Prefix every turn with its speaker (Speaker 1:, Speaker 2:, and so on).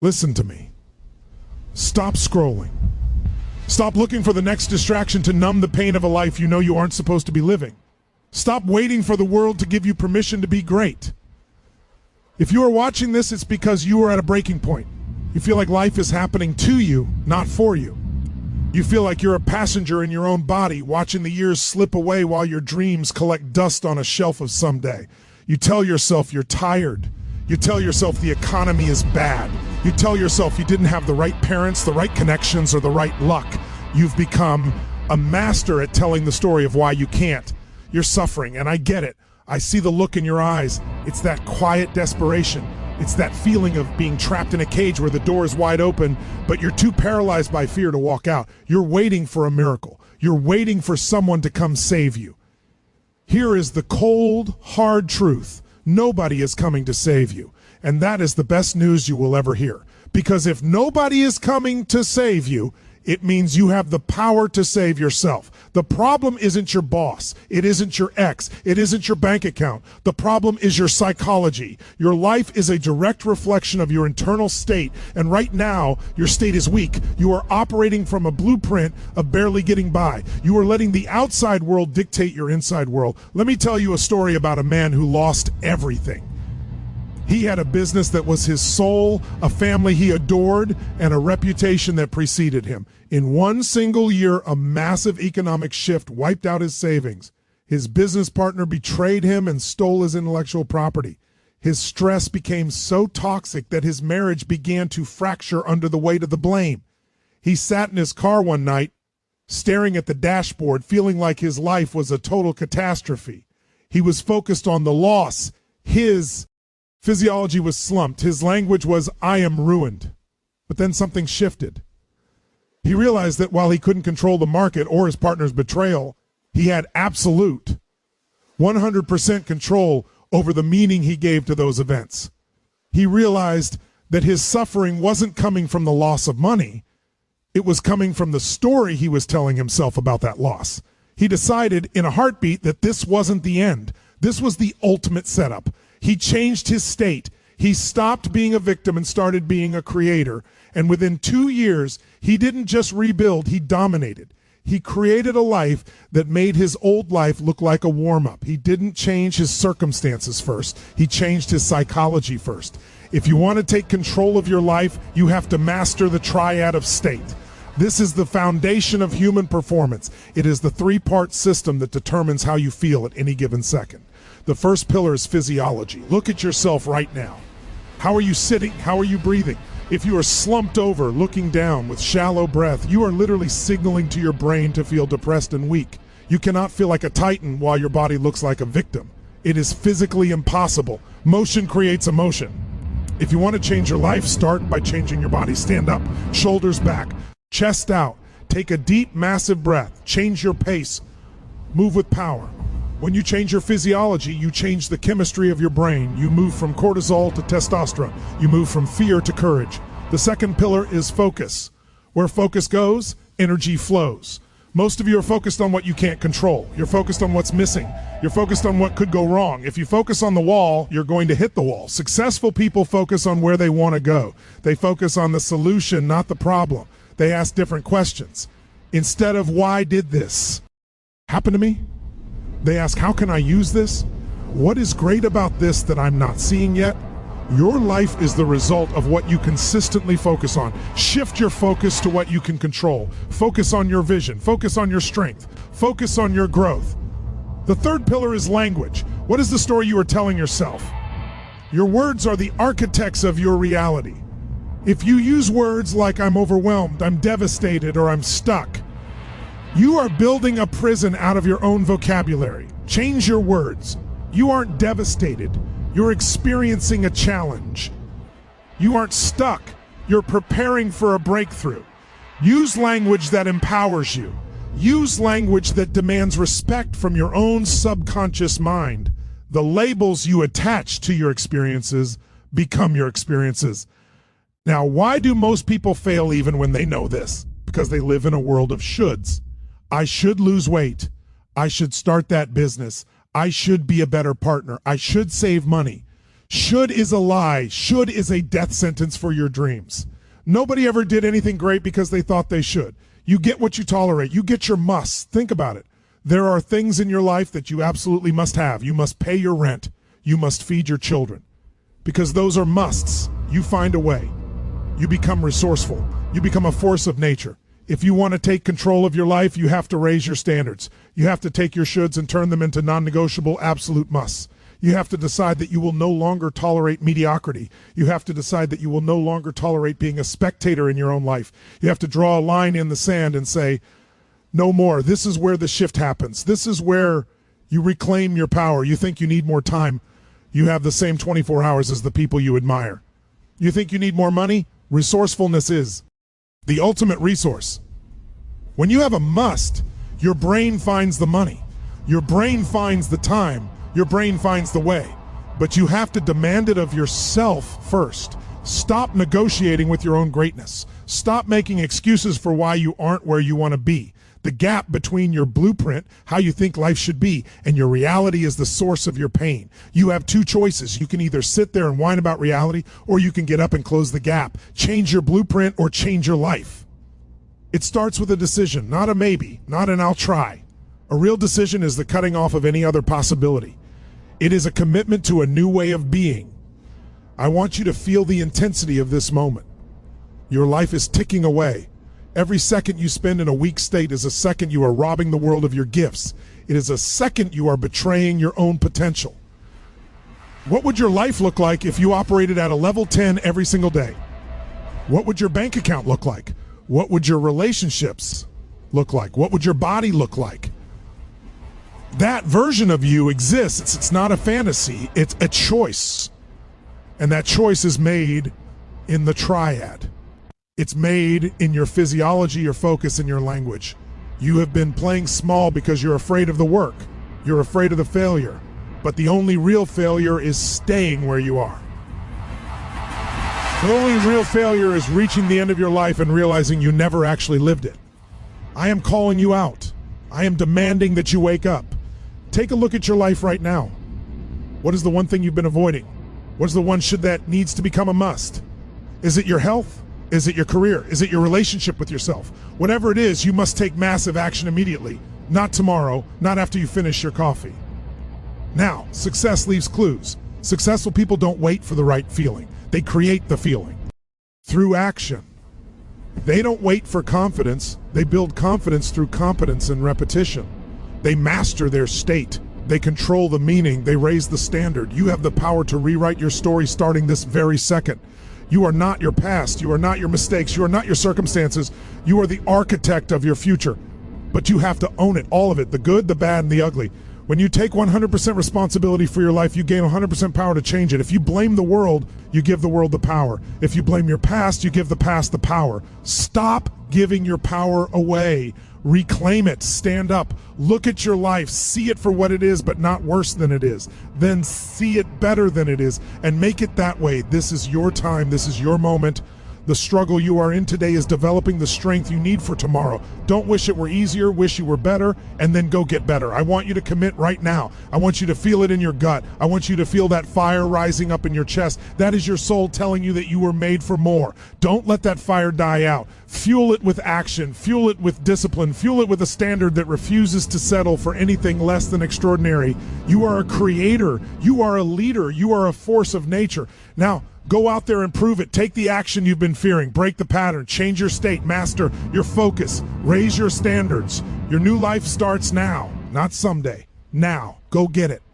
Speaker 1: Listen to me. Stop scrolling. Stop looking for the next distraction to numb the pain of a life you know you aren't supposed to be living. Stop waiting for the world to give you permission to be great. If you are watching this, it's because you are at a breaking point. You feel like life is happening to you, not for you. You feel like you're a passenger in your own body, watching the years slip away while your dreams collect dust on a shelf of someday. You tell yourself you're tired. You tell yourself the economy is bad. You tell yourself you didn't have the right parents, the right connections, or the right luck. You've become a master at telling the story of why you can't. You're suffering, and I get it. I see the look in your eyes. It's that quiet desperation. It's that feeling of being trapped in a cage where the door is wide open, but you're too paralyzed by fear to walk out. You're waiting for a miracle. You're waiting for someone to come save you. Here is the cold, hard truth. Nobody is coming to save you. And that is the best news you will ever hear. Because if nobody is coming to save you, it means you have the power to save yourself. The problem isn't your boss. It isn't your ex. It isn't your bank account. The problem is your psychology. Your life is a direct reflection of your internal state. And right now, your state is weak. You are operating from a blueprint of barely getting by. You are letting the outside world dictate your inside world. Let me tell you a story about a man who lost everything. He had a business that was his soul, a family he adored, and a reputation that preceded him. In one single year, a massive economic shift wiped out his savings. His business partner betrayed him and stole his intellectual property. His stress became so toxic that his marriage began to fracture under the weight of the blame. He sat in his car one night, staring at the dashboard, feeling like his life was a total catastrophe. He was focused on the loss. His physiology was slumped. His language was, I am ruined. But then something shifted. He realized that while he couldn't control the market or his partner's betrayal, he had absolute 100% control over the meaning he gave to those events. He realized that his suffering wasn't coming from the loss of money. It was coming from the story he was telling himself about that loss. He decided in a heartbeat that this wasn't the end. This was the ultimate setup. He changed his state. He stopped being a victim and started being a creator. And within 2 years, he didn't just rebuild, he dominated. He created a life that made his old life look like a warm-up. He didn't change his circumstances first. He changed his psychology first. If you want to take control of your life, you have to master the triad of state. This is the foundation of human performance. It is the three-part system that determines how you feel at any given second. The first pillar is physiology. Look at yourself right now. How are you sitting? How are you breathing? If you are slumped over, looking down with shallow breath, you are literally signaling to your brain to feel depressed and weak. You cannot feel like a titan while your body looks like a victim. It is physically impossible. Motion creates emotion. If you want to change your life, start by changing your body. Stand up, shoulders back, chest out. Take a deep, massive breath. Change your pace. Move with power. When you change your physiology, you change the chemistry of your brain. You move from cortisol to testosterone. You move from fear to courage. The second pillar is focus. Where focus goes, energy flows. Most of you are focused on what you can't control. You're focused on what's missing. You're focused on what could go wrong. If you focus on the wall, you're going to hit the wall. Successful people focus on where they want to go. They focus on the solution, not the problem. They ask different questions. Instead of, why did this happen to me? They ask, how can I use this? What is great about this that I'm not seeing yet? Your life is the result of what you consistently focus on. Shift your focus to what you can control. Focus on your vision. Focus on your strength. Focus on your growth. The third pillar is language. What is the story you are telling yourself? Your words are the architects of your reality. If you use words like I'm overwhelmed, I'm devastated, or I'm stuck, you are building a prison out of your own vocabulary. Change your words. You aren't devastated. You're experiencing a challenge. You aren't stuck. You're preparing for a breakthrough. Use language that empowers you. Use language that demands respect from your own subconscious mind. The labels you attach to your experiences become your experiences. Now, why do most people fail even when they know this? Because they live in a world of shoulds. I should lose weight. I should start that business. I should be a better partner. I should save money. Should is a lie. Should is a death sentence for your dreams. Nobody ever did anything great because they thought they should. You get what you tolerate. You get your musts. Think about it. There are things in your life that you absolutely must have. You must pay your rent. You must feed your children. Because those are musts. You find a way. You become resourceful. You become a force of nature. If you want to take control of your life, you have to raise your standards. You have to take your shoulds and turn them into non-negotiable absolute musts. You have to decide that you will no longer tolerate mediocrity. You have to decide that you will no longer tolerate being a spectator in your own life. You have to draw a line in the sand and say, no more. This is where the shift happens. This is where you reclaim your power. You think you need more time. You have the same 24 hours as the people you admire. You think you need more money? Resourcefulness is the ultimate resource. When you have a must, your brain finds the money. Your brain finds the time. Your brain finds the way. But you have to demand it of yourself first. Stop negotiating with your own greatness. Stop making excuses for why you aren't where you want to be. The gap between your blueprint, how you think life should be, and your reality is the source of your pain. You have two choices. You can either sit there and whine about reality, or you can get up and close the gap. Change your blueprint or change your life. It starts with a decision, not a maybe, not an I'll try. A real decision is the cutting off of any other possibility. It is a commitment to a new way of being. I want you to feel the intensity of this moment. Your life is ticking away. Every second you spend in a weak state is a second you are robbing the world of your gifts. It is a second you are betraying your own potential. What would your life look like if you operated at a level 10 every single day? What would your bank account look like? What would your relationships look like? What would your body look like? That version of you exists. It's not a fantasy. It's a choice. And that choice is made in the triad. It's made in your physiology, your focus, and your language. You have been playing small because you're afraid of the work. You're afraid of the failure. But the only real failure is staying where you are. The only real failure is reaching the end of your life and realizing you never actually lived it. I am calling you out. I am demanding that you wake up. Take a look at your life right now. What is the one thing you've been avoiding? What is the one should that needs to become a must? Is it your health? Is it your career? Is it your relationship with yourself? Whatever it is, you must take massive action immediately. Not tomorrow, not after you finish your coffee. Now, success leaves clues. Successful people don't wait for the right feeling. They create the feeling through action. They don't wait for confidence. They build confidence through competence and repetition. They master their state. They control the meaning. They raise the standard. You have the power to rewrite your story starting this very second. You are not your past. You are not your mistakes. You are not your circumstances. You are the architect of your future. But you have to own it, all of it, the good, the bad, and the ugly. When you take 100% responsibility for your life, you gain 100% power to change it. If you blame the world, you give the world the power. If you blame your past, you give the past the power. Stop giving your power away. Reclaim it. Stand up. Look at your life. See it for what it is, but not worse than it is. Then see it better than it is and make it that way. This is your time. This is your moment. The struggle you are in today is developing the strength you need for tomorrow. Don't wish it were easier, wish you were better, and then go get better. I want you to commit right now. I want you to feel it in your gut. I want you to feel that fire rising up in your chest. That is your soul telling you that you were made for more. Don't let that fire die out. Fuel it with action. Fuel it with discipline. Fuel it with a standard that refuses to settle for anything less than extraordinary. You are a creator. You are a leader. You are a force of nature. Now, go out there and prove it. Take the action you've been fearing. Break the pattern. Change your state. Master your focus. Raise your standards. Your new life starts now, not someday. Now. Go get it.